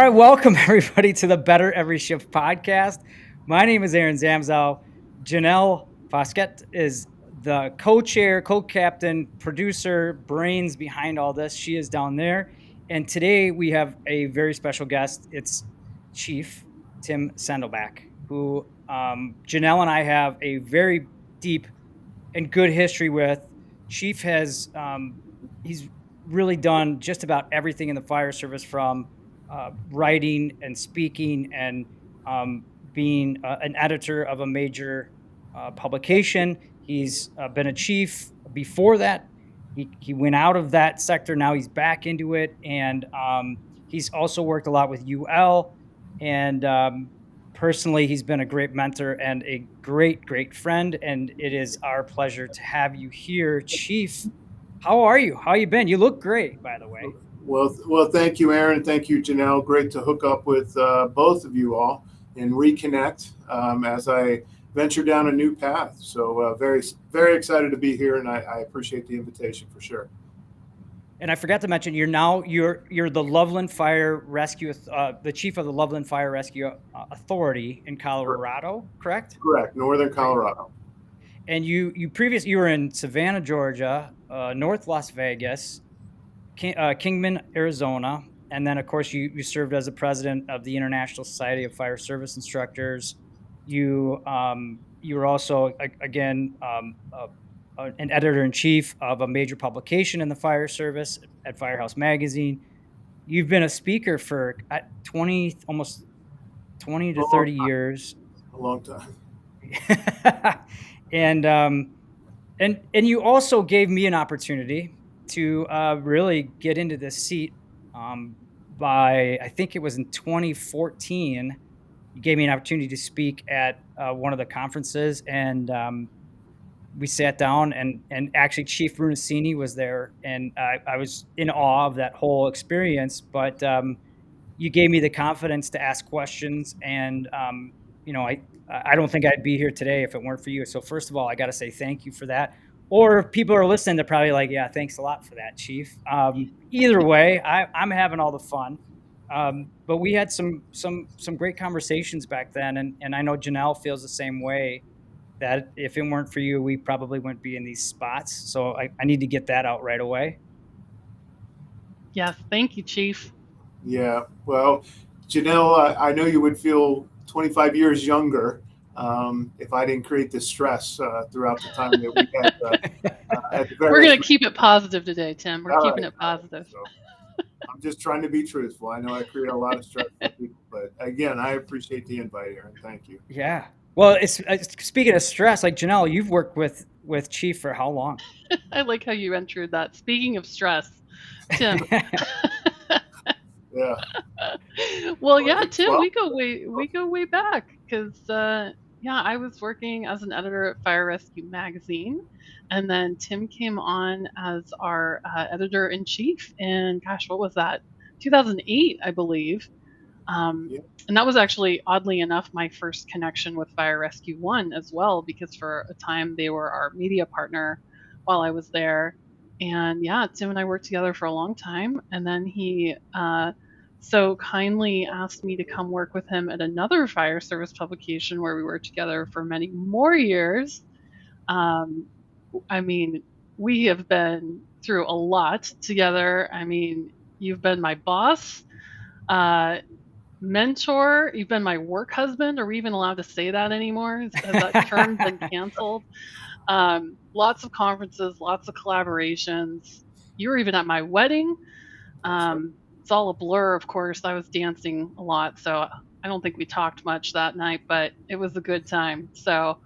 right, welcome everybody to the Better Every Shift podcast. My name is Aaron Zamzow. Janelle Fosquet is the co-chair, co-captain, producer, brains behind all this. She is down there. And today we have a very special guest. It's Chief Tim Sendelbach, who Janelle and I have a very deep and good history with. Chief has he's really done just about everything in the fire service, from writing and speaking and being an editor of a major publication. He's been a chief before that. He went out of that sector. Now he's back into it, and he's also worked a lot with UL. And personally, he's been a great mentor and a great friend. And it is our pleasure to have you here, Chief. How are you? How you been? You look great, by the way. Well, thank you, Aaron, and thank you, Janelle. Great to hook up with both of you all and reconnect as I venture down a new path. So very excited to be here, and I appreciate the invitation for sure. And I forgot to mention, you're the Loveland Fire Rescue, the chief of the Loveland Fire Rescue Authority in Colorado, correct? Correct, Northern Colorado. And you were in Savannah, Georgia, North Las Vegas, Kingman, Arizona, and then of course you served as the president of the International Society of Fire Service Instructors. You were also again an editor in chief of a major publication in the fire service at Firehouse Magazine. You've been a speaker for 20, almost 20 to 30 years. A long time. And you also gave me an opportunity to really get into this seat by, I think it was in 2014. You gave me an opportunity to speak at one of the conferences, and we sat down, and actually Chief Brunacini was there, and I was in awe of that whole experience. But you gave me the confidence to ask questions, and I don't think I'd be here today if it weren't for you. So first of all, I got to say thank you for that. Or if people are listening, they're probably like, yeah, thanks a lot for that, Chief. Either way, I'm having all the fun. But we had some great conversations back then, and I know Janelle feels the same way, that if it weren't for you, we probably wouldn't be in these spots. So I need to get that out right away. Yes, thank you, Chief. Yeah, well, Janelle, I know you would feel 25 years younger if I didn't create this stress throughout the time that we had. We're going to keep it positive today, Tim. We're keeping it positive. So I'm just trying to be truthful. I know I create a lot of stress for people, but again, I appreciate the invite, Aaron. Thank you. Yeah. Well, speaking of stress, like Janelle, you've worked with Chief for how long? I like how you entered that. Speaking of stress, Tim. Yeah. Well, yeah, Tim, we go way back, because I was working as an editor at Fire Rescue Magazine, and then Tim came on as our editor in chief in, gosh, what was that? 2008, I believe. And that was actually, oddly enough, my first connection with Fire Rescue One as well, because for a time they were our media partner while I was there. And yeah, Tim and I worked together for a long time, and then he so kindly asked me to come work with him at another fire service publication where we worked together for many more years. I mean, we have been through a lot together. I mean, you've been my boss, mentor, you've been my work husband. Are we even allowed to say that anymore? Has that term been canceled? Lots of conferences, lots of collaborations. You were even at my wedding. It's all a blur, of course. I was dancing a lot, so I don't think we talked much that night, but it was a good time. So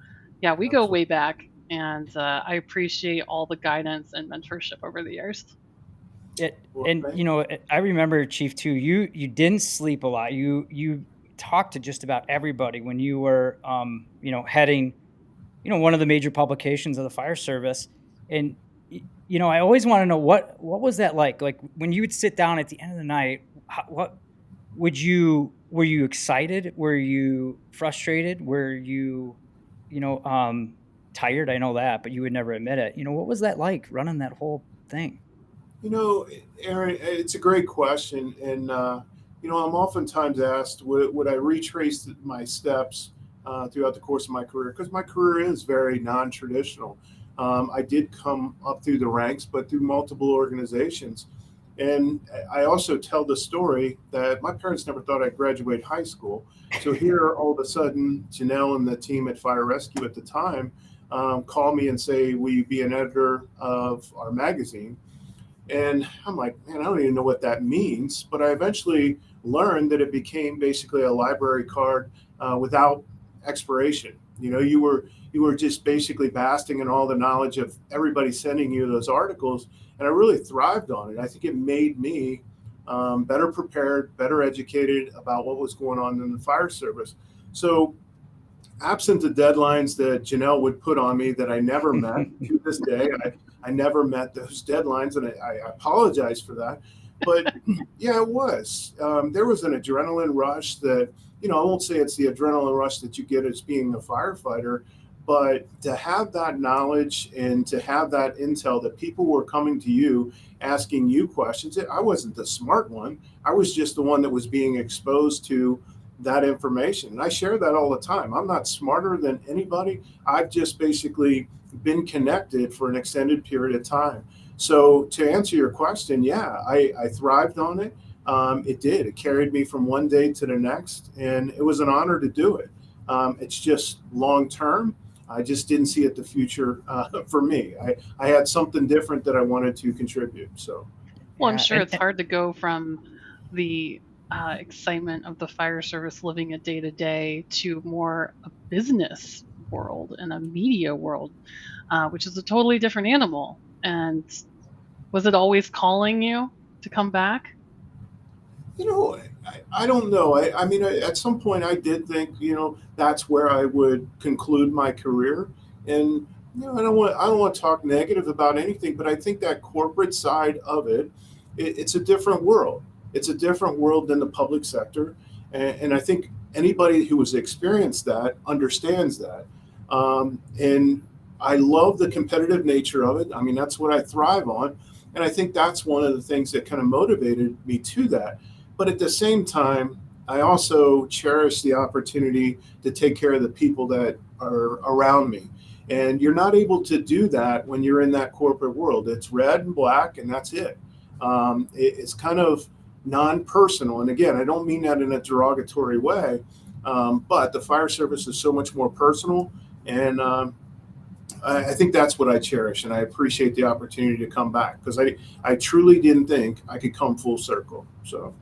yeah, we go way back, and I appreciate all the guidance and mentorship over the years. I remember, Chief, too, you didn't sleep a lot. You talked to just about everybody when you were heading one of the major publications of the fire service. And I always want to know, what was that like when you would sit down at the end of the night? Were you excited? Were you frustrated? Were you tired? I know that, but you would never admit it. What was that like, running that whole thing? Aaron, it's a great question, and I'm oftentimes asked, would I retrace my steps throughout the course of my career? Because my career is very non-traditional. I did come up through the ranks, but through multiple organizations. And I also tell the story that my parents never thought I'd graduate high school. So here, all of a sudden, Janelle and the team at Fire Rescue at the time call me and say, "Will you be an editor of our magazine?" And I'm like, man, I don't even know what that means. But I eventually learned that it became basically a library card without expiration. You were just basically basking in all the knowledge of everybody sending you those articles, and I really thrived on it. I think it made me better prepared, better educated about what was going on in the fire service. So, absent the deadlines that Janelle would put on me that I never met to this day, I never met those deadlines, and I apologize for that. But yeah, it was. There was an adrenaline rush that, I won't say it's the adrenaline rush that you get as being a firefighter, but to have that knowledge and to have that intel that people were coming to you asking you questions. I wasn't the smart one. I was just the one that was being exposed to that information. And I share that all the time. I'm not smarter than anybody. I've just basically been connected for an extended period of time. So to answer your question, yeah, I thrived on it. It did. It carried me from one day to the next, and it was an honor to do it. It's just long term. I just didn't see it the future for me. I had something different that I wanted to contribute. So, Well, I'm Yeah, sure and, it's hard to go from the excitement of the fire service living a day to day to more a business world and a media world, which is a totally different animal. And was it always calling you to come back? I don't know. I mean, at some point, I did think, that's where I would conclude my career. And I don't want to talk negative about anything, but I think that corporate side of it's a different world. It's a different world than the public sector, and I think anybody who has experienced that understands that. And I love the competitive nature of it. I mean, that's what I thrive on, and I think that's one of the things that kind of motivated me to that. But at the same time, I also cherish the opportunity to take care of the people that are around me. And you're not able to do that when you're in that corporate world. It's red and black, and that's it. It's kind of non-personal. And again, I don't mean that in a derogatory way, but the fire service is so much more personal. And I think that's what I cherish. And I appreciate the opportunity to come back because I truly didn't think I could come full circle. So.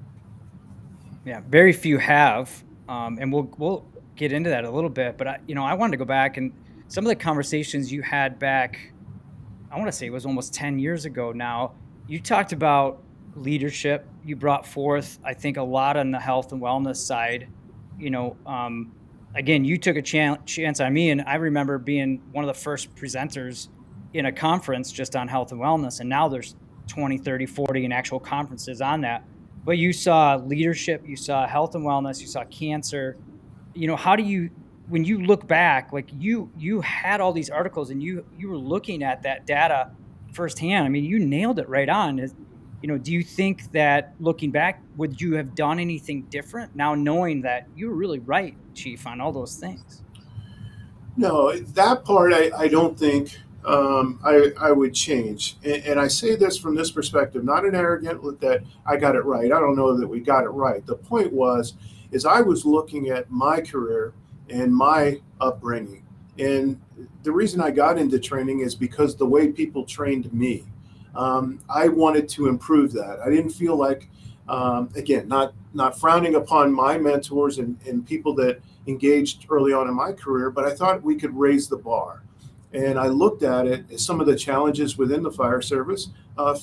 yeah, very few have, and we'll get into that a little bit. But I wanted to go back and some of the conversations you had back. I want to say it was almost 10 years ago now. You talked about leadership. You brought forth, I think, a lot on the health and wellness side. You know, um, Again, you took a chance on me, and I remember being one of the first presenters in a conference just on health and wellness. And now there's 20, 30, 40 in actual conferences on that. But you saw leadership, you saw health and wellness, you saw cancer. How do you, when you look back, like you had all these articles and you were looking at that data firsthand. I mean, you nailed it right on. Do you think that looking back, would you have done anything different now knowing that you were really right, Chief, on all those things? No, that part I don't think I would change. And I say this from this perspective, not an arrogant that I got it right. I don't know that we got it right. The point is I was looking at my career and my upbringing. And the reason I got into training is because the way people trained me. I wanted to improve that. I didn't feel like, again, not frowning upon my mentors and people that engaged early on in my career, but I thought we could raise the bar. And I looked at it as some of the challenges within the fire service.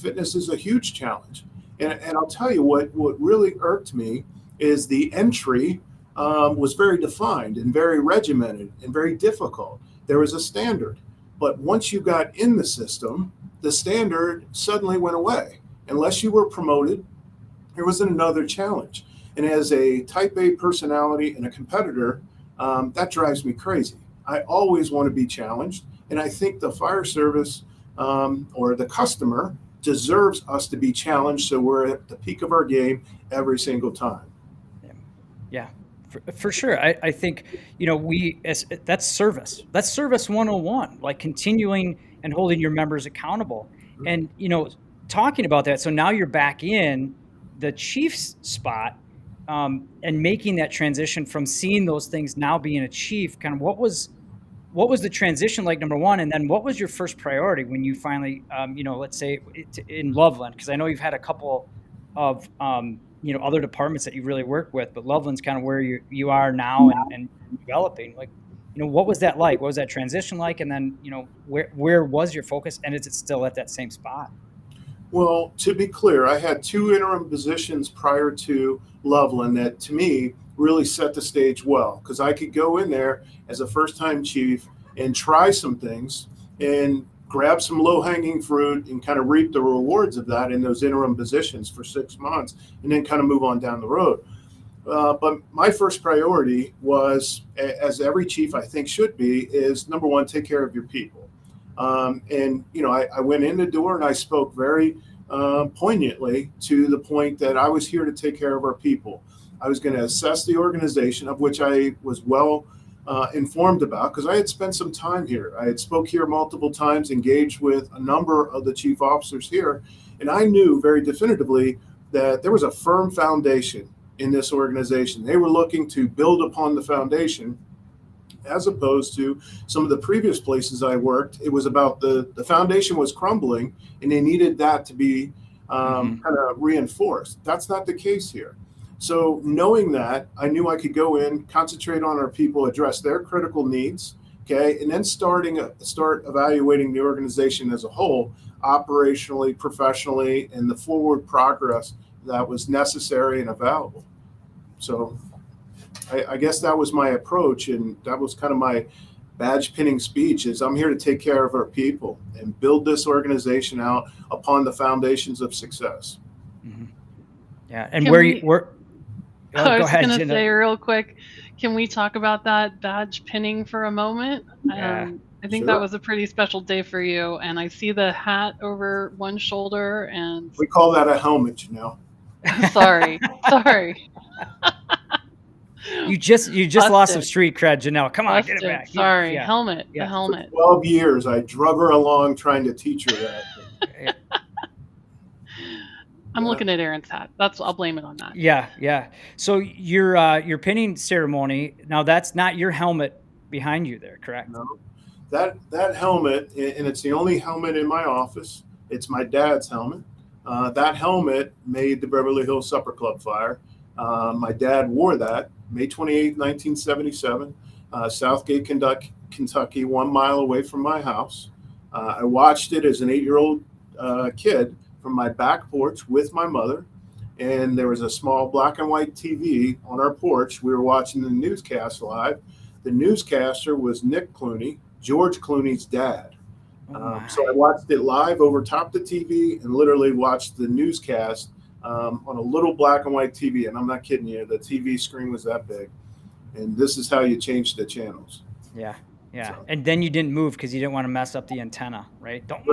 Fitness is a huge challenge. And I'll tell you what really irked me is the entry was very defined and very regimented and very difficult. There was a standard. But once you got in the system, the standard suddenly went away. Unless you were promoted, there was another challenge. And as a type A personality and a competitor, that drives me crazy. I always want to be challenged. And I think the fire service or the customer deserves us to be challenged so we're at the peak of our game every single time. Yeah, for sure. I think, that's service. That's service 101, like continuing and holding your members accountable. And, talking about that, so now you're back in the Chiefs spot, and making that transition from seeing those things now being a chief, kind of what was the transition like, number one? And then what was your first priority when you finally, let's say in Loveland, because I know you've had a couple of, other departments that you really work with, but Loveland's kind of where you are now and developing. Like, what was that like? What was that transition like? And then, where was your focus? And is it still at that same spot? Well, to be clear, I had two interim positions prior to Loveland that to me really set the stage well because I could go in there as a first time chief and try some things and grab some low hanging fruit and kind of reap the rewards of that in those interim positions for 6 months and then kind of move on down the road. But my first priority was, as every chief I think should be, is number one, take care of your people. I went in the door and I spoke very poignantly to the point that I was here to take care of our people. I was going to assess the organization, of which I was well informed about because I had spent some time here. I had spoke here multiple times, engaged with a number of the chief officers here, and I knew very definitively that there was a firm foundation in this organization. They were looking to build upon the foundation as opposed to some of the previous places I worked. It was about the foundation was crumbling and they needed that to be kind of reinforced. That's not the case here. So knowing that, I knew I could go in, concentrate on our people, address their critical needs, okay, and then start evaluating the organization as a whole, operationally, professionally, and the forward progress that was necessary and available. So I guess that was my approach, and that was kind of my badge pinning speech is I'm here to take care of our people and build this organization out upon the foundations of success. Mm-hmm. Yeah. And Can where we, you were, I go was ahead, going to Jenna. say real quick, can we talk about that badge pinning for a moment? Yeah. I think Sure. that was a pretty special day for you. And I see the hat over one shoulder and We call that a helmet, you know. sorry. You just lost some Busted. street cred, Janelle. Come on, get it Busted. back. Sorry. Yeah. Helmet. The Yeah. For helmet. 12 years, I drug her along trying to teach her that. Yeah. I'm looking at Aaron's hat. I'll blame it on that. Yeah. So your pinning ceremony, now that's not your helmet behind you there, correct? No, that helmet, and it's the only helmet in my office. It's my dad's helmet. That helmet made the Beverly Hills Supper Club fire. My dad wore that May 28, 1977, Southgate, Kentucky, 1 mile away from my house. I watched it as an 8-year-old kid from my back porch with my mother. And there was a small black and white TV on our porch. We were watching the newscast live. The newscaster was Nick Clooney, George Clooney's dad. So I watched it live over top the TV and literally watched the newscast on a little black and white TV. And I'm not kidding you, the TV screen was that big. And this is how you change the channels. Yeah. So. And then you didn't move because you didn't want to mess up the antenna, right? Don't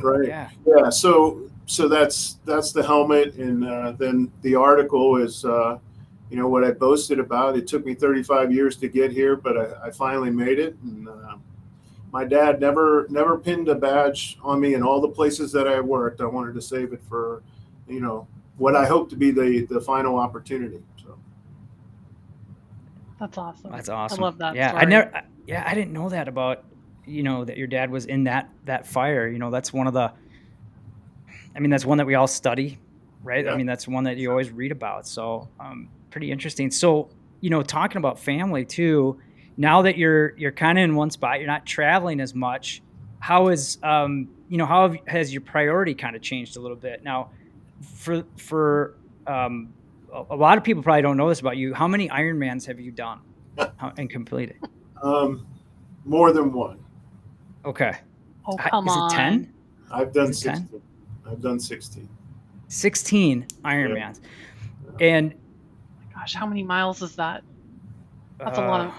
Right. Yeah. So that's the helmet, and then the article is what I boasted about. It took me 35 years to get here, but I finally made it. And my dad never pinned a badge on me in all the places that I worked. I wanted to save it for what I hope to be the final opportunity. So That's awesome. That's awesome. I love that. Yeah, story. I didn't know that about that your dad was in that fire. That's one of the. I mean, that's one that we all study, right? Yeah. I mean, that's one that you always read about. So, pretty interesting. So, talking about family too. Now that you're kind of in one spot, you're not traveling as much. How has your priority kind of changed a little bit now? For a lot of people probably don't know this about you. How many Ironmans have you done and completed? More than one. Okay. Oh, come on. Is it 10? I've done Is it 10? 16. I've done 16. 16 Ironmans. Yeah. And gosh, how many miles is that? That's a lot of.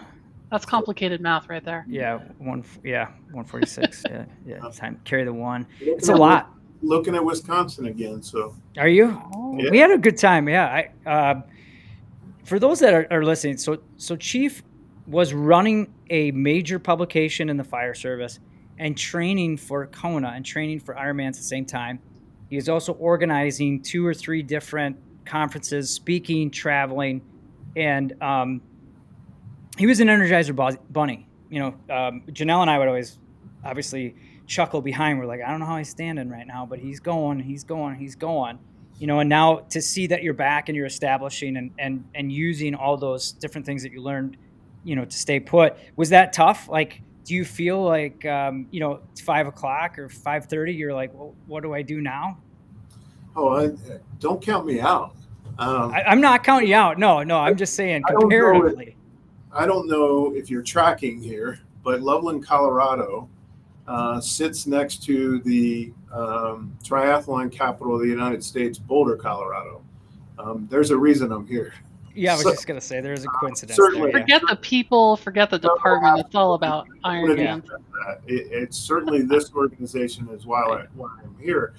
That's complicated math right there. Yeah, 146. yeah. Time carry the one. It's a lot. Looking at Wisconsin again. So are you? Oh. Yeah. We had a good time. Yeah. for those that are listening, so Chief was running a major publication in the fire service and training for Kona and training for Ironman at the same time. He is also organizing 2 or 3 different conferences, speaking, traveling, and he was an Energizer bunny. Janelle and I would always obviously chuckle behind. We're like, I don't know how he's standing right now, but he's going, he's going, he's going. And now to see that you're back and you're establishing and using all those different things that you learned, to stay put. Was that tough? Like, do you feel like, it's 5 o'clock or 5:30? You're like, well, what do I do now? Don't count me out. I'm not counting you out. No, I'm just saying comparatively. I don't know if you're tracking here, but Loveland, Colorado sits next to the triathlon capital of the United States, Boulder, Colorado. There's a reason I'm here. Yeah, I was just going to say there's a coincidence. Certainly. There, forget the people, forget the department. It's all about Ironman. It's certainly this organization is why I'm here.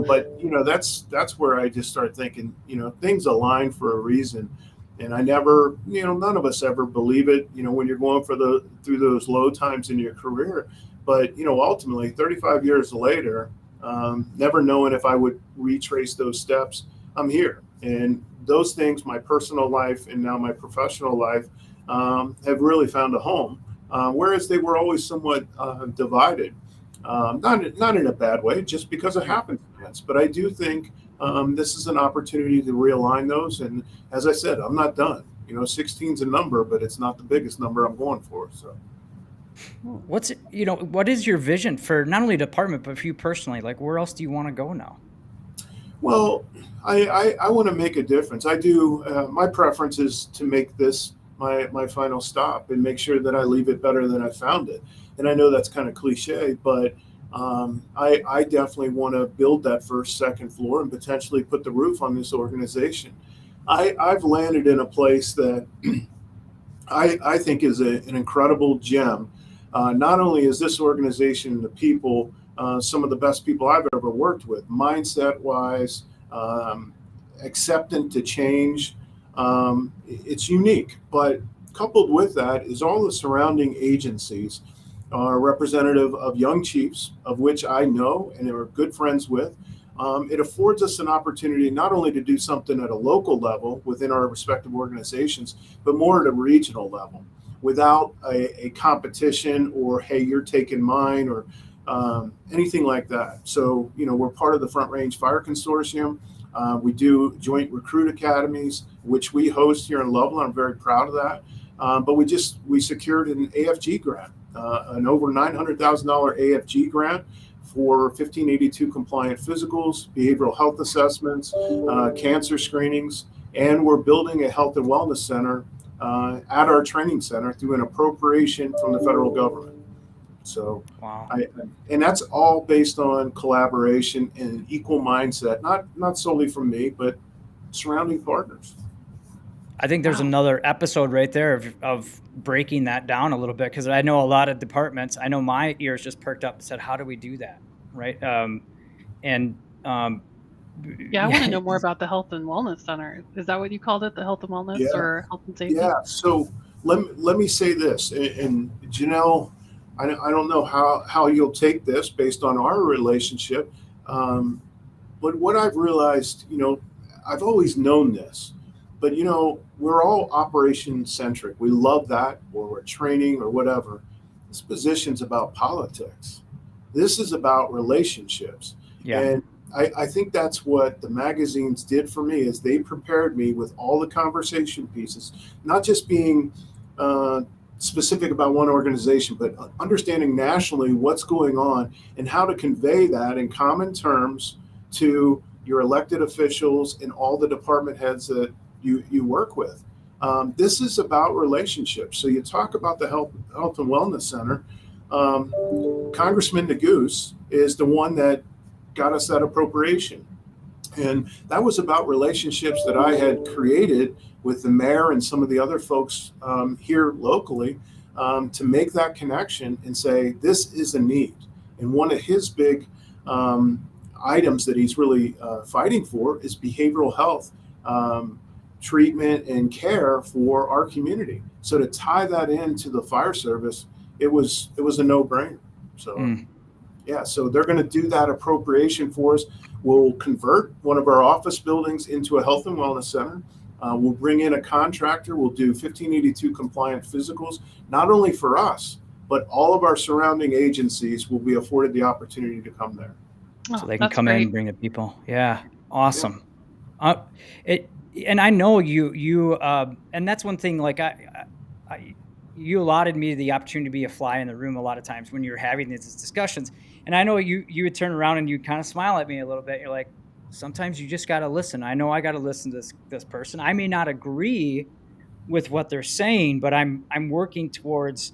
But, that's where I just start thinking, things align for a reason. And I never, none of us ever believe it, when you're going through those low times in your career. But, ultimately, 35 years later, never knowing if I would retrace those steps, I'm here. And those things, my personal life and now my professional life, have really found a home. Whereas they were always somewhat divided, not in a bad way, just because it happens. But I do think this is an opportunity to realign those. And as I said, I'm not done. 16's a number, but it's not the biggest number I'm going for. So, what is your vision for not only the department, but for you personally? Like, where else do you want to go now? Well, I want to make a difference. I do. My preference is to make this my final stop and make sure that I leave it better than I found it. And I know that's kind of cliche, but I definitely want to build that first, second floor and potentially put the roof on this organization. I've landed in a place that I think is an incredible gem. Not only is this organization and the people some of the best people I've ever worked with, mindset-wise, acceptant to change. It's unique, but coupled with that is all the surrounding agencies are representative of young chiefs, of which I know and are good friends with. It affords us an opportunity not only to do something at a local level within our respective organizations, but more at a regional level without a competition or, hey, you're taking mine or anything like that. So, we're part of the Front Range Fire Consortium. We do joint recruit academies, which we host here in Loveland. I'm very proud of that. But we secured an AFG grant, an over $900,000 AFG grant for 1582 compliant physicals, behavioral health assessments, cancer screenings, and we're building a health and wellness center at our training center through an appropriation from the federal government. So, wow. And that's all based on collaboration and an equal mindset, not solely from me, but surrounding partners. I think there's another episode right there of breaking that down a little bit, because I know a lot of departments. I know my ears just perked up and said, "How do we do that?" Right? I want to know more about the Health and Wellness Center. Is that what you called it, the Health and Wellness or Health and Safety? Yeah. So let me say this, and Janelle, I don't know how you'll take this based on our relationship, but what I've realized, I've always known this, but we're all operation centric. We love that, or we're training or whatever. This position's about politics. This is about relationships. Yeah. And I think that's what the magazines did for me, is they prepared me with all the conversation pieces, not just being specific about one organization, but understanding nationally what's going on and how to convey that in common terms to your elected officials and all the department heads that you work with. This is about relationships. So you talk about the Health and Wellness Center. Congressman Neguse is the one that got us that appropriation. And that was about relationships that I had created with the mayor and some of the other folks here locally to make that connection and say, this is a need. And one of his big items that he's really fighting for is behavioral health treatment and care for our community. So to tie that into the fire service, it was a no-brainer. So yeah, so they're going to do that appropriation for us. We'll convert one of our office buildings into a health and wellness center. We'll bring in a contractor. We'll do 1582 compliant physicals, not only for us, but all of our surrounding agencies will be afforded the opportunity to come there. So they can That's come in great. and bring the people. Yeah, awesome. Uh, it and I know and that's one thing. Like you allotted me the opportunity to be a fly in the room a lot of times when you're having these discussions. And I know you would turn around and you kind of smile at me a little bit. You're like, sometimes you just got to listen. I know I got to listen to this person. I may not agree with what they're saying, but I'm working towards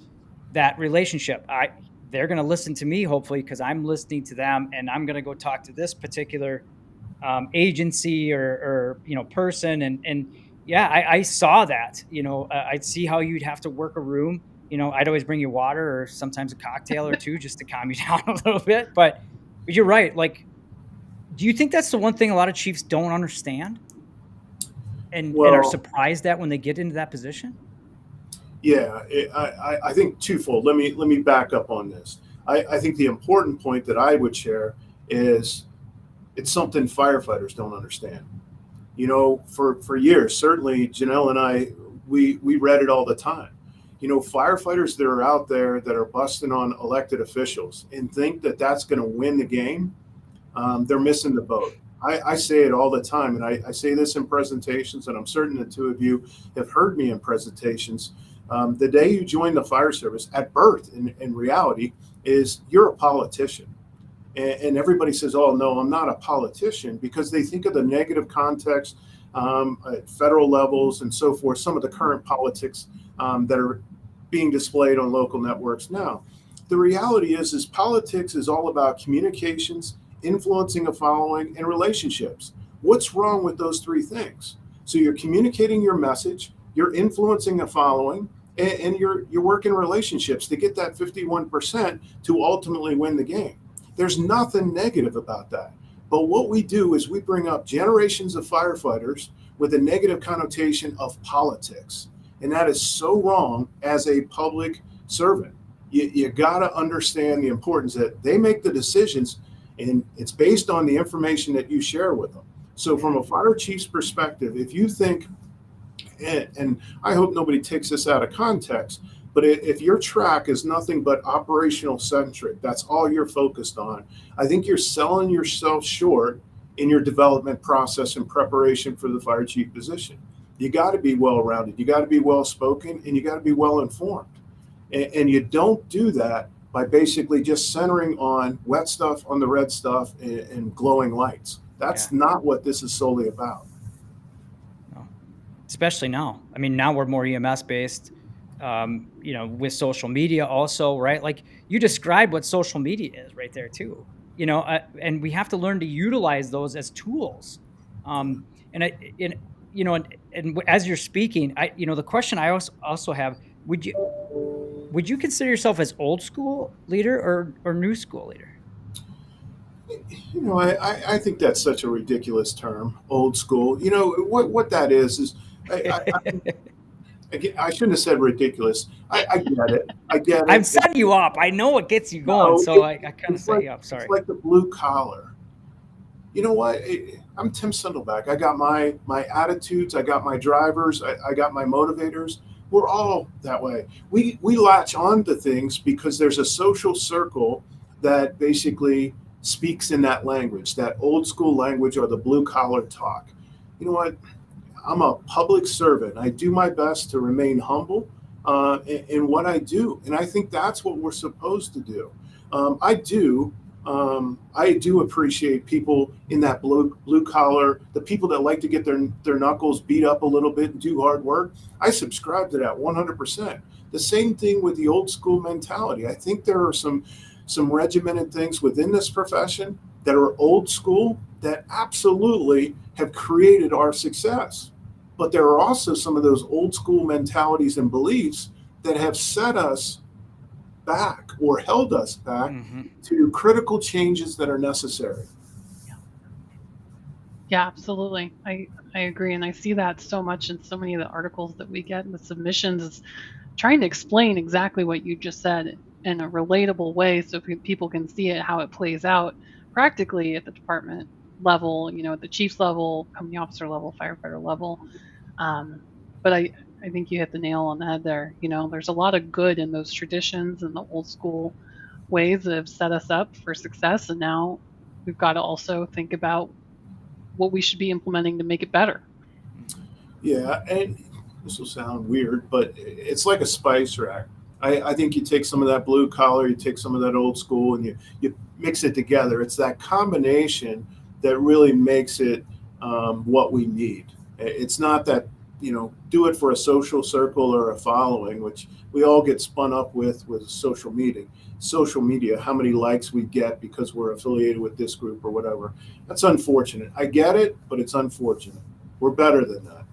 that relationship. They're going to listen to me hopefully because I'm listening to them, and I'm going to go talk to this particular agency or person, and yeah, I saw that. I'd see how you'd have to work a room. I'd always bring you water or sometimes a cocktail or two just to calm you down a little bit. But you're right. Like, do you think that's the one thing a lot of chiefs don't understand and are Well, surprised at when they get into that position? yeah, I think twofold. Let me back up on this. I think the important point that I would share is it's something firefighters don't understand. For years, certainly Janelle and I, we read it all the time. Firefighters that are out there that are busting on elected officials and think that that's going to win the game, they're missing the boat. I say it all the time, and I say this in presentations, and I'm certain the two of you have heard me in presentations. The day you join the fire service at birth, in reality, is you're a politician. And everybody says, "Oh no, I'm not a politician," because they think of the negative context at federal levels and so forth. Some of the current politics that are being displayed on local networks now. The reality is politics is all about communications, influencing a following, and relationships. What's wrong with those three things? So you're communicating your message, you're influencing a following, and you're working relationships to get that 51% to ultimately win the game. There's nothing negative about that. But what we do is we bring up generations of firefighters with a negative connotation of politics. And that is so wrong as a public servant. You got to understand the importance that they make the decisions, and it's based on the information that you share with them. So, from a fire chief's perspective, if you think, and I hope nobody takes this out of context, but if your track is nothing but operational centric, that's all you're focused on, I think you're selling yourself short in your development process and preparation for the fire chief position. You got to be well rounded, you got to be well spoken, and you got to be well informed. And you don't do that by basically just centering on wet stuff on the red stuff and glowing lights. That's not what this is solely about. No. Especially now. I mean, now we're more EMS based, with social media also, right? Like you described what social media is right there too, and we have to learn to utilize those as tools. And I, in, and as you're speaking, the question I also have, would you consider yourself as old school leader or new school leader? I think that's such a ridiculous term, old school. What that is I shouldn't have said ridiculous. I get it. I get I'm it. setting you up. I know what gets you going, No, so I kind of set you up. it's Sorry. like the blue collar. You know what? I'm Tim Sendelbach. I got my attitudes. I got my drivers. I got my motivators. We're all that way. We latch on to things because there's a social circle that basically speaks in that language, that old school language or the blue collar talk. You know what? I'm a public servant. I do my best to remain humble in what I do, and I think that's what we're supposed to do. I do appreciate people in that blue collar, the people that like to get their knuckles beat up a little bit and do hard work. I subscribe to that 100%. The same thing with the old school mentality. I think there are some regimented things within this profession that are old school that absolutely have created our success. But there are also some of those old school mentalities and beliefs that have set us back or held us back Mm-hmm. to critical changes that are necessary. Yeah, absolutely. I agree, and I see that so much in so many of the articles that we get in the submissions is trying to explain exactly what you just said in a relatable way so people can see it how it plays out practically at the department level, at the chief's level, company officer level, firefighter level. Um, but I think you hit the nail on the head there. There's a lot of good in those traditions and the old school ways that have set us up for success, and now we've got to also think about what we should be implementing to make it better. Yeah, and this will sound weird, but it's like a spice rack. I think you take some of that blue collar, you take some of that old school, and you mix it together. It's that combination that really makes it what we need. It's not that, do it for a social circle or a following, which we all get spun up with social media. Social media, how many likes we get because we're affiliated with this group or whatever. That's unfortunate. I get it, but it's unfortunate. We're better than that.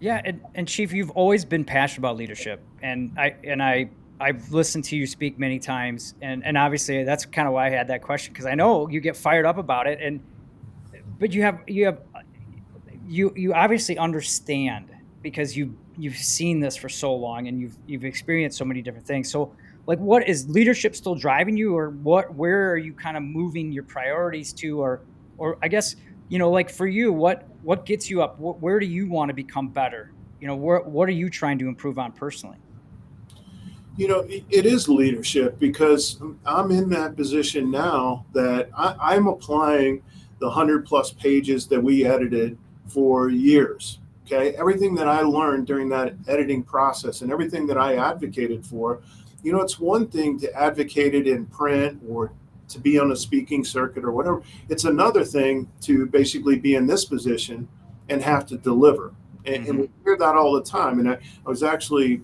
Yeah, and Chief, you've always been passionate about leadership, and I've listened to you speak many times, and obviously that's kind of why I had that question, because I know you get fired up about it, and but you obviously understand, because you've seen this for so long, and you've experienced so many different things. So, like, what is leadership still driving you, or where are you kind of moving your priorities to, or I guess, like, for you, what gets you up? Where do you want to become better? What are you trying to improve on personally? It is leadership because I'm in that position now that I'm applying the 100+ pages that we edited for years. Okay. Everything that I learned during that editing process and everything that I advocated for, it's one thing to advocate it in print or to be on a speaking circuit or whatever. It's another thing to basically be in this position and have to deliver. And we hear that all the time. And I was actually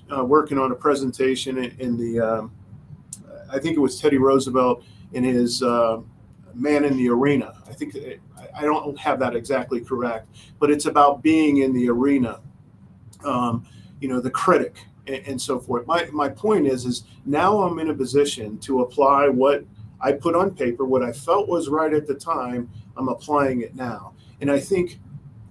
working on a presentation in the, I think it was Teddy Roosevelt in his Man in the Arena. I think I don't have that exactly correct, but it's about being in the arena, the critic and so forth. My point is now I'm in a position to apply what I put on paper, what I felt was right at the time. I'm applying it now. And I think,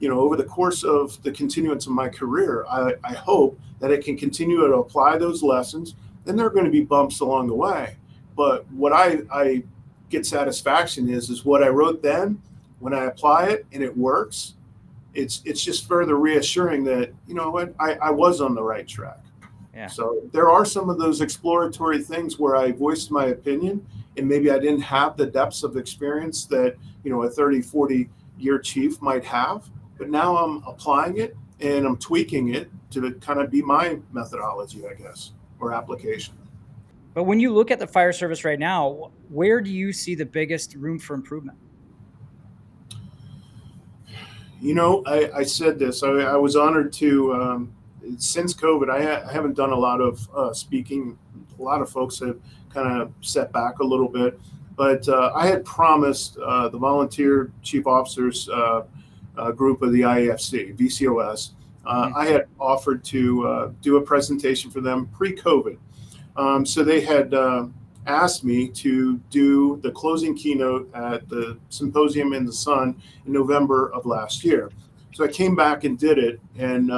over the course of the continuance of my career, I hope that I can continue to apply those lessons. Then there are going to be bumps along the way. But what I get satisfaction is what I wrote then, when I apply it and it works, it's just further reassuring that, what, I was on the right track. Yeah. So there are some of those exploratory things where I voiced my opinion and maybe I didn't have the depths of experience that, a 30, 40-year chief might have. But now I'm applying it and I'm tweaking it to kind of be my methodology, I guess, or application. But when you look at the fire service right now, where do you see the biggest room for improvement? I said this. I was honored to, since COVID, I haven't done a lot of speaking. A lot of folks have kind of set back a little bit. But I had promised the volunteer chief officers group of the IAFC, VCOS, I had offered to do a presentation for them pre-COVID. So they had asked me to do the closing keynote at the Symposium in the Sun in November of last year. So I came back and did it. And,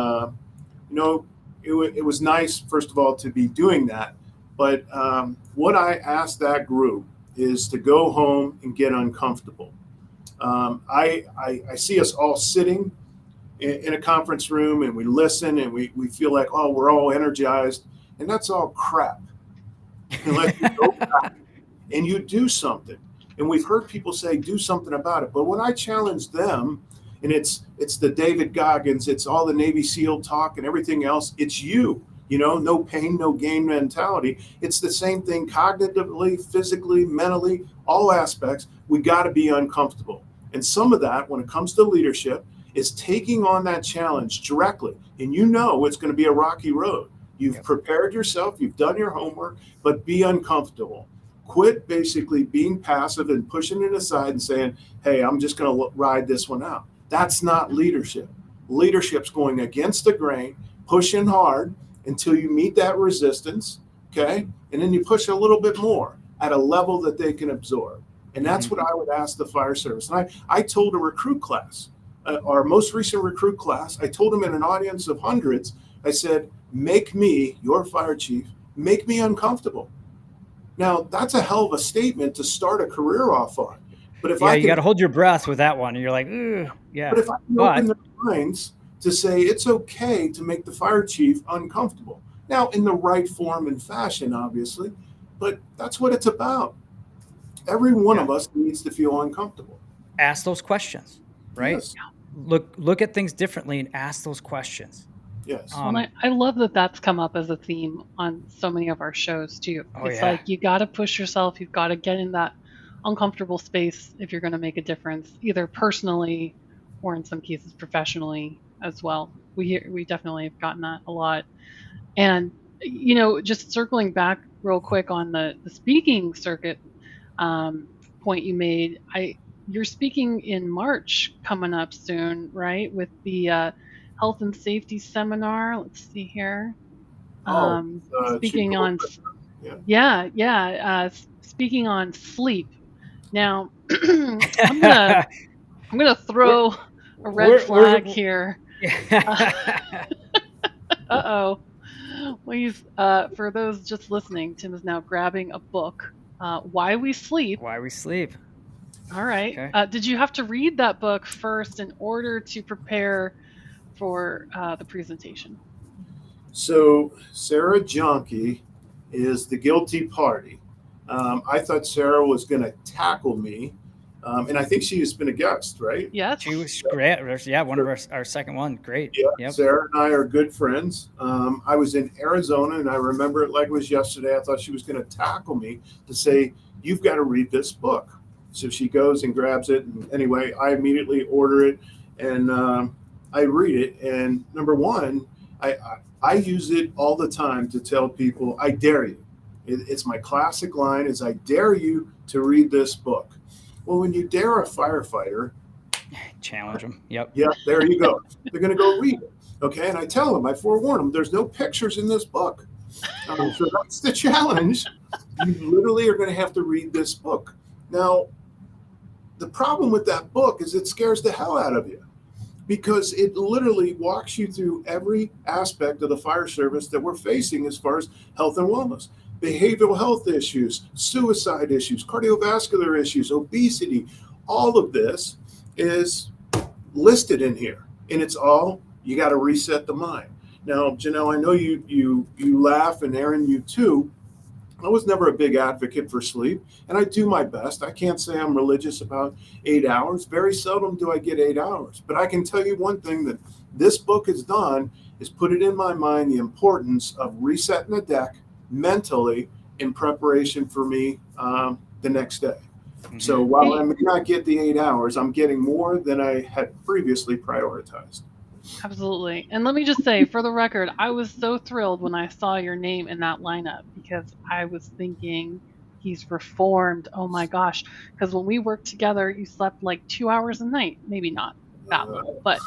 it was nice, first of all, to be doing that. But what I asked that group is to go home and get uncomfortable. I see us all sitting in a conference room and we listen and we feel like, oh, we're all energized. And that's all crap. Unless you go back and you do something. And we've heard people say, do something about it. But when I challenge them, and it's the David Goggins, it's all the Navy SEAL talk and everything else, it's you. No pain, no gain mentality. It's the same thing cognitively, physically, mentally, all aspects. We got to be uncomfortable. And some of that, when it comes to leadership, is taking on that challenge directly. And it's going to be a rocky road. You've prepared yourself, you've done your homework, but be uncomfortable. Quit basically being passive and pushing it aside and saying, hey, I'm just going to ride this one out. That's not leadership. Leadership's going against the grain, pushing hard until you meet that resistance, okay? And then you push a little bit more at a level that they can absorb. And that's what I would ask the fire service. And I told a recruit class, our most recent recruit class, I told them in an audience of hundreds, I said, make me, your fire chief, make me uncomfortable. Now, that's a hell of a statement to start a career off on. But if I you can, got to hold your breath with that one. And you're like, ooh, yeah. but if I can open their minds to say it's okay to make the fire chief uncomfortable. Now, in the right form and fashion, obviously, but that's what it's about. Every one of us needs to feel uncomfortable. Ask those questions, right? Yes. Look at things differently and ask those questions. Yes. Well, I love that that's come up as a theme on so many of our shows too. It's like you got to push yourself. You've got to get in that uncomfortable space if you're going to make a difference, either personally or in some cases professionally as well. We definitely have gotten that a lot. And just circling back real quick on the speaking circuit point you made, you're speaking in March coming up soon, right? With the health and safety seminar. Let's see here. Speaking on, speaking on sleep. Now, I'm gonna throw a red flag here. Uh-oh. Please, for those just listening, Tim is now grabbing a book. Why We Sleep. Why We Sleep. All right. Okay. Did you have to read that book first in order to prepare for the presentation? So Sarah Jonke is the guilty party. I thought Sarah was going to tackle me, and I think she has been a guest, right? Yes. She was great. Yeah, one of our second one. Great. Yeah, yep. Sarah and I are good friends. I was in Arizona, and I remember it like it was yesterday. I thought she was going to tackle me to say, you've got to read this book. So she goes and grabs it. And anyway, I immediately order it, and I read it. And number one, I use it all the time to tell people, I dare you. It's my classic line is, I dare you to read this book. Well, when you dare a firefighter, challenge them. Yep. Yeah, there you go. They're going to go read it. Okay. And I tell them, I forewarn them, there's no pictures in this book. So that's the challenge. You literally are going to have to read this book. Now, the problem with that book is it scares the hell out of you, because it literally walks you through every aspect of the fire service that we're facing as far as health and wellness, behavioral health issues, suicide issues, cardiovascular issues, obesity. All of this is listed in here, and it's all, you got to reset the mind. Now, Janelle, I know you laugh, and Aaron, you too. I was never a big advocate for sleep, and I do my best. I can't say I'm religious about 8 hours. Very seldom do I get 8 hours. But I can tell you one thing that this book has done is put it in my mind, the importance of resetting the deck mentally in preparation for me the next day. Mm-hmm. So while I may not get the 8 hours, I'm getting more than I had previously prioritized. Absolutely. And let me just say, for the record, I was so thrilled when I saw your name in that lineup, because I was thinking, he's reformed. Oh my gosh. Because when we worked together, you slept like 2 hours a night. Maybe not that little, but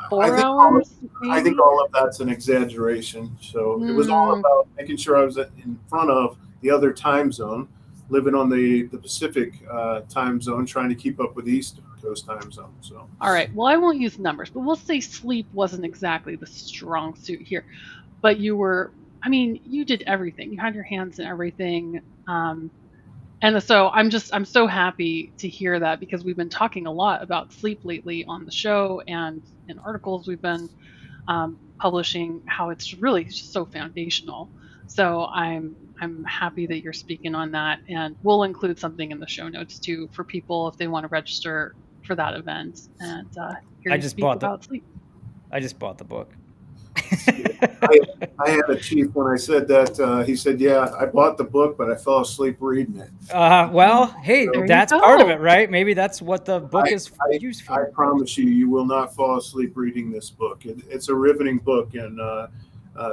4 hours? I think all of that's an exaggeration. So it was all about making sure I was in front of the other time zone, living on the Pacific time zone, trying to keep up with the East Coast time zone. So, all right. Well, I won't use numbers, but we'll say sleep wasn't exactly the strong suit here. But you were, you did everything. You had your hands in everything. And so I'm so happy to hear that, because we've been talking a lot about sleep lately on the show and in articles we've been publishing, how it's really just so foundational. So I'm happy that you're speaking on that, and we'll include something in the show notes too for people if they want to register for that event and hear you speak about sleep. I just bought the book. I had a chief when I said that. He said, "Yeah, I bought the book, but I fell asleep reading it." Well, hey, that's part of it, right? Maybe that's what the book is used for. I promise you, you will not fall asleep reading this book. It's a riveting book, and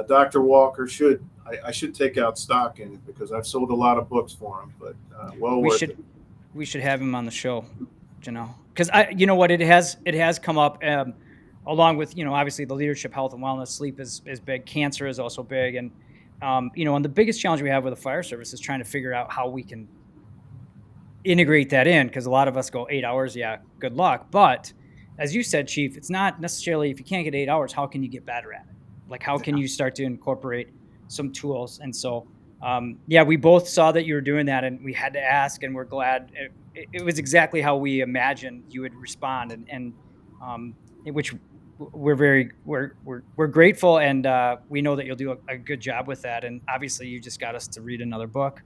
Dr. Walker should. I should take out stock in it, because I've sold a lot of books for him. But worth it. We should have him on the show, because you know what, it has come up. Along with, obviously the leadership, health and wellness, sleep is big. Cancer is also big. And, and the biggest challenge we have with the fire service is trying to figure out how we can integrate that in, because a lot of us go 8 hours. Yeah, good luck. But as you said, Chief, it's not necessarily, if you can't get 8 hours, how can you get better at it? Like, how can you start to incorporate some tools? And so, yeah, we both saw that you were doing that, and we had to ask, and we're glad. It was exactly how we imagined you would respond, and which we're grateful, and we know that you'll do a good job with that. And obviously, you just got us to read another book,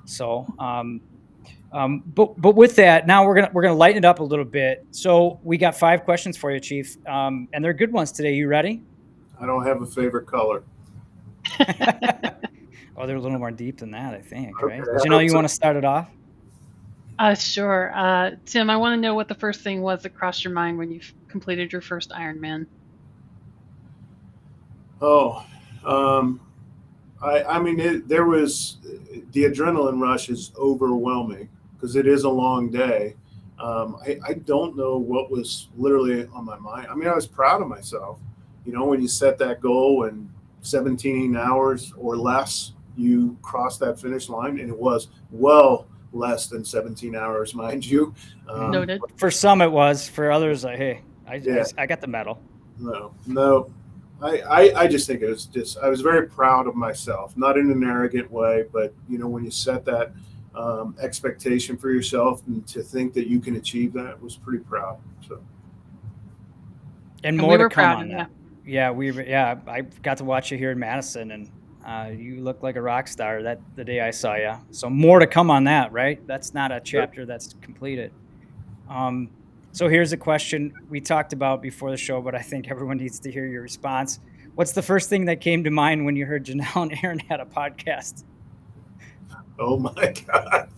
so. But with that, now we're gonna lighten it up a little bit. So we got 5 questions for you, Chief, and they're good ones today. You ready? I don't have a favorite color. Oh, they're a little more deep than that, I think, Okay, right? Janelle, you want to start it off? Sure. Tim, I want to know what the first thing was that crossed your mind when you completed your first Ironman. Oh, I mean, there was the adrenaline rush is overwhelming because it is a long day. I don't know what was literally on my mind. I mean, I was proud of myself. When you set that goal and 17 hours or less, you cross that finish line, and it was well less than 17 hours, mind you. Noted. For some, it was. For others, hey, I got the medal. No. I just think I was very proud of myself, not in an arrogant way, but when you set that expectation for yourself and to think that you can achieve that, was pretty proud. So, and more to come on that. Yeah, I got to watch you here in Madison, and you look like a rock star the day I saw you. So more to come on that, right? That's not a chapter that's completed. So here's a question we talked about before the show, but I think everyone needs to hear your response. What's the first thing that came to mind when you heard Janelle and Aaron had a podcast? Oh my God.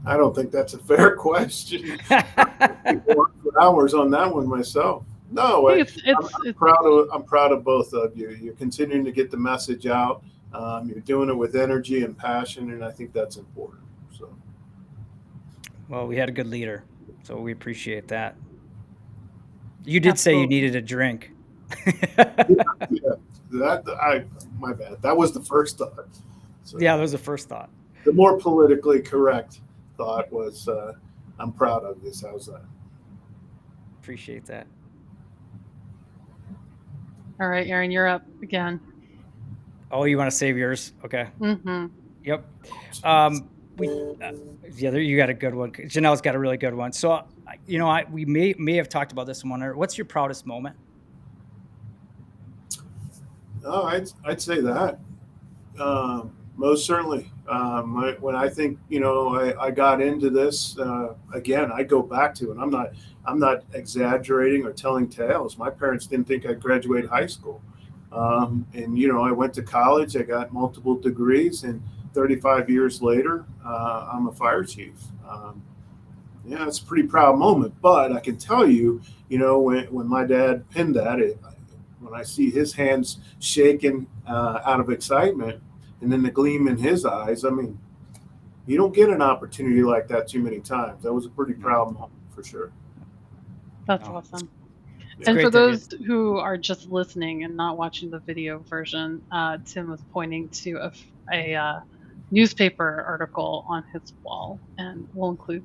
I don't think that's a fair question. I worked for hours on that one myself. No, I'm proud of both of you. You're continuing to get the message out. You're doing it with energy and passion, and I think that's important. So, well, we had a good leader, so we appreciate that. You did say you needed a drink. My bad. That was the first thought. So, yeah, that was the first thought. The more politically correct thought was, I'm proud of this. How's that? Appreciate that. All right, Aaron, you're up again. Oh, you want to save yours? Okay. Mm-hmm. Yep. You got a good one. Janelle's got a really good one. So, we may have talked about this one. What's your proudest moment? Oh, I'd say that. Most certainly. When I think, I got into this, again, I go back to it. I'm not exaggerating or telling tales. My parents didn't think I'd graduate high school. And I went to college, I got multiple degrees, and 35 years later, I'm a fire chief. It's a pretty proud moment, but I can tell you, when my dad pinned that, when I see his hands shaking out of excitement, and then the gleam in his eyes, I mean, you don't get an opportunity like that too many times. That was a pretty proud moment for sure. That's awesome. And for those who are just listening and not watching the video version, Tim was pointing to a newspaper article on his wall, and we'll include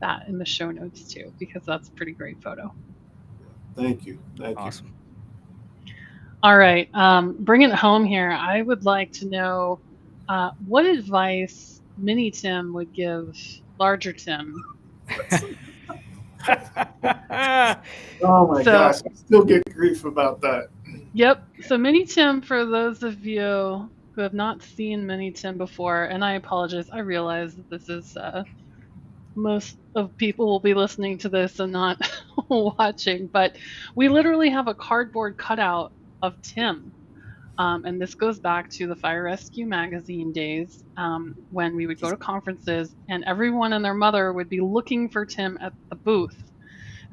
that in the show notes too, because that's a pretty great photo. Thank you. Awesome. All right, bringing it home here, I would like to know what advice Mini Tim would give larger Tim. Oh my gosh, I still get grief about that. Yep. So Mini Tim, for those of you who have not seen Mini Tim before, and I apologize, I realize that this is most of people will be listening to this and not watching, but we literally have a cardboard cutout of Tim. And this goes back to the Fire Rescue Magazine days, when we would go to conferences and everyone and their mother would be looking for Tim at the booth.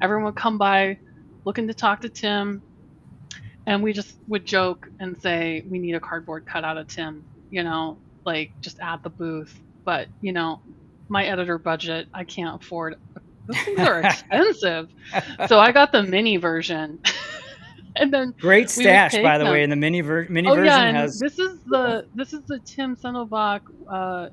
Everyone would come by looking to talk to Tim, and we just would joke and say, we need a cardboard cutout of Tim, just at the booth. But, my editor budget, I can't afford. Those things are expensive. So I got the mini version. And then Great we would stash, take by the way, them. and the mini Oh, yeah, version and has this is the Tim Sendelbach,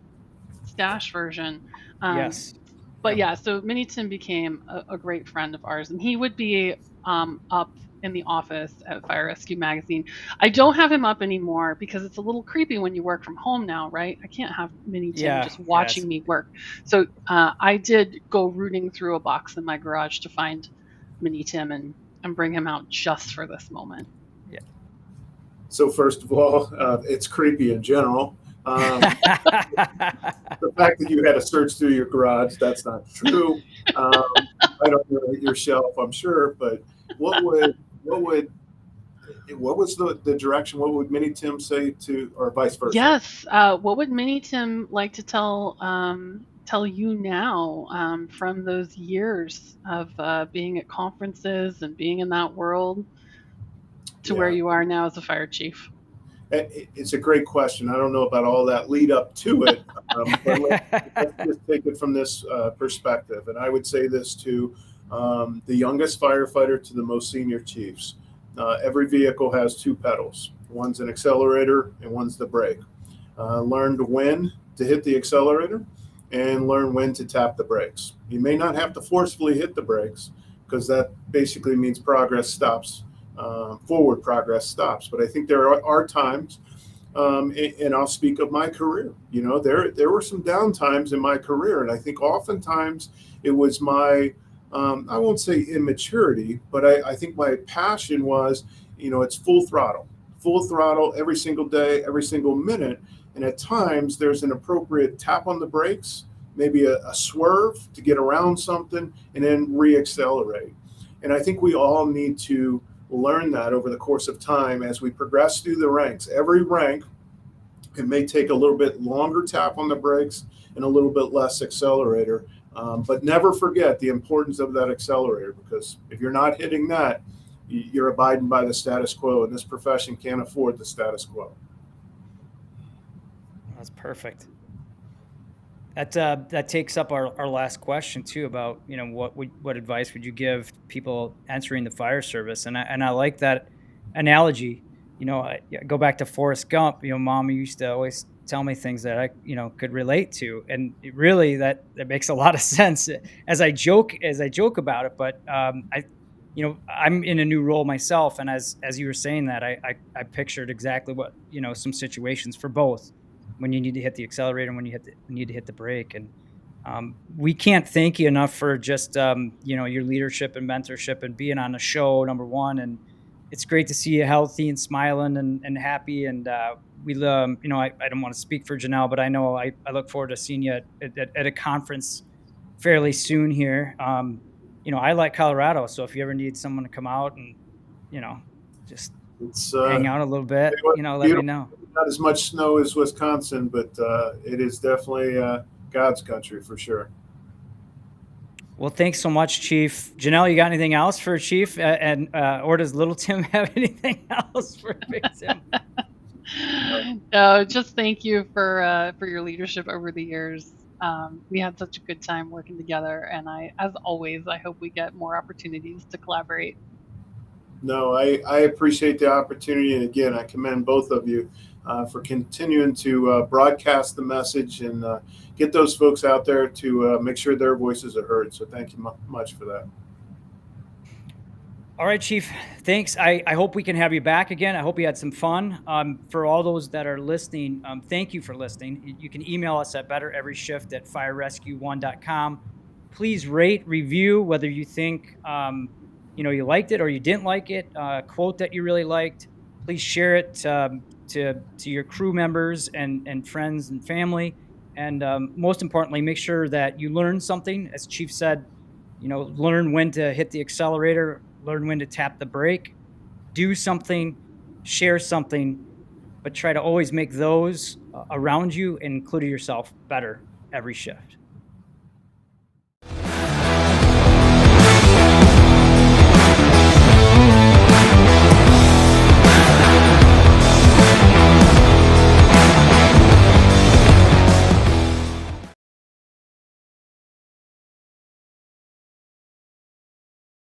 stash version. Um, yes. but Yep. yeah, so Mini Tim became a great friend of ours, and he would be up in the office at Fire Rescue Magazine. I don't have him up anymore because it's a little creepy when you work from home now, right? I can't have Mini Tim Yeah, just yes. watching me work. So I did go rooting through a box in my garage to find Mini Tim and bring him out just for this moment. Yeah. So first of all, it's creepy in general. Um, the fact that you had to search through your garage, that's not true. I don't know your shelf, I'm sure, but what would what would what was the direction? What would Mini Tim say to, or vice versa? Yes. What would Mini Tim like to tell you now, from those years of being at conferences and being in that world to where Yeah, you are now as a fire chief? it's a great question. I don't know about all that lead up to it, but let's just take it from this perspective. And I would say this to the youngest firefighter to the most senior chiefs. Every vehicle has two pedals. One's an accelerator and one's the brake. Learn to when to hit the accelerator and learn when to tap the brakes. You may not have to forcefully hit the brakes because that basically means progress stops, forward progress stops. But I think there are times, and I'll speak of my career. You know, there were some down times in my career, and I think oftentimes it was my I won't say immaturity, but I think my passion was, you know, it's full throttle every single day, every single minute. And at times there's an appropriate tap on the brakes, maybe a swerve to get around something, and then reaccelerate. And I think we all need to learn that over the course of time as we progress through the ranks. Every rank, it may take a little bit longer tap on the brakes and a little bit less accelerator. But never forget the importance of that accelerator, because if you're not hitting that, you're abiding by the status quo, and this profession can't afford the status quo. That's perfect. That takes up our last question too about, you know, what advice would you give people entering the fire service? And I like that analogy. You know, yeah, go back to Forrest Gump. You know, mom used to always tell me things that I, you know, could relate to, and it really that makes a lot of sense as I joke about it. But you know, I'm in a new role myself, and as you were saying that, I pictured exactly what, you know, some situations for both when you need to hit the accelerator and when need to hit the brake. And we can't thank you enough for just you know, your leadership and mentorship and being on the show, number one. And it's great to see you healthy and smiling and happy. And you know, I don't want to speak for Janelle, but I know I look forward to seeing you at a conference fairly soon here. You know, I like Colorado, so if you ever need someone to come out and, you know, just It's hang out a little bit, you know, let me beautiful. know. Not as much snow as Wisconsin, but it is definitely God's country for sure. Well, thanks so much, Chief. Janelle, you got anything else for Chief? And or does little Tim have anything else for Big Tim? No, just thank you for your leadership over the years. We had such a good time working together, and as always, I hope we get more opportunities to collaborate. No, I appreciate the opportunity. And again, I commend both of you for continuing to broadcast the message and get those folks out there to make sure their voices are heard. So thank you much for that. All right, Chief. Thanks. I hope we can have you back again. I hope you had some fun. For all those that are listening, thank you for listening. You can email us at bettereveryshift@firerescue1.com. Please rate, review whether you think you know, you liked it or you didn't like it. Quote that you really liked. Please share it to your crew members and friends and family. And most importantly, make sure that you learn something. As Chief said, you know, learn when to hit the accelerator, learn when to tap the brake, do something, share something, but try to always make those around you, including yourself, better every shift.